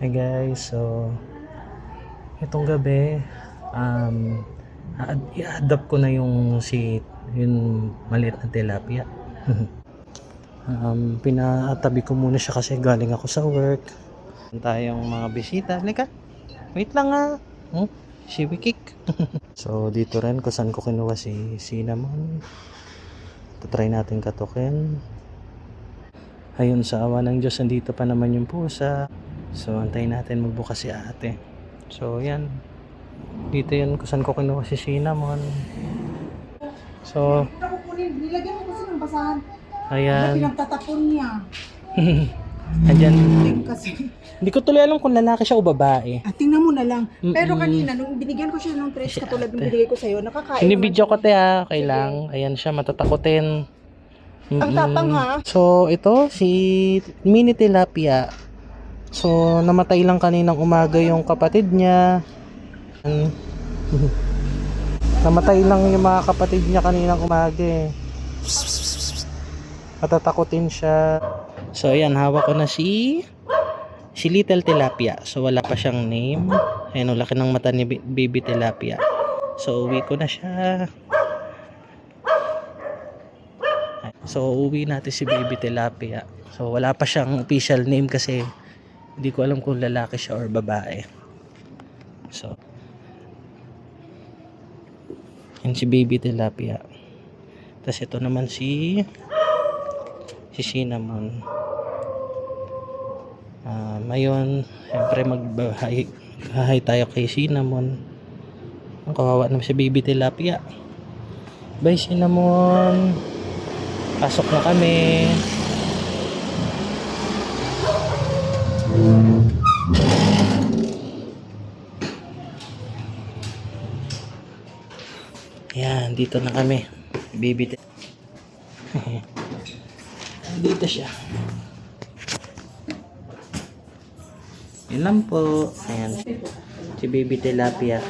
Hey guys, so itong gabi i-adapt ko na yung maliit na tilapia. Pinatabi ko muna siya kasi galing ako sa work. Tayong mga bisita. Halika, wait lang nga. Si Wikik. So dito rin kung saan ko kinuha si Cinnamon. Try natin katukin. Ayun, sa awa ng Diyos, nandito pa naman yung pusa. So antayin natin magbukas si ate. So yan, dito yan kung saan ko kinuha si Cinnamon. So nilagyan mo kasi ng basahan. ayan. Pinagtatapon niya. Andyan. Kasi, Hindi ko tuloy alam kung lalaki siya o babae. tingnan mo na lang. Pero kanina, nung binigyan ko siya ng tres, Si katulad ng ate. binigay ko sa'yo, nakakain. Inibidyo ko te kailang. Ayan siya, matatakotin. Ang tapang ha. So ito, si mini tilapia. So namatay lang kaninang umaga yung kapatid niya. Namatay lang yung mga kapatid niya kaninang umaga eh. Matatakotin siya. So ayan, hawak ko na si little tilapia. So wala pa siyang name. Ayan, laki ng mata ni baby tilapia. So uwi ko na siya. So uwi natin si baby tilapia. So wala pa siyang official name kasi hindi ko alam kung lalaki siya or babae. So yan si baby tilapia. Tapos ito naman si Cinnamon. Ngayon siyempre magbahay tayo kay Cinnamon. Ang kawawa naman si baby tilapia. Bye Cinnamon. Pasok na kami. Yan, dito na kami. Baby dito siya. Yun lang po. Ayan. Si baby tilapia.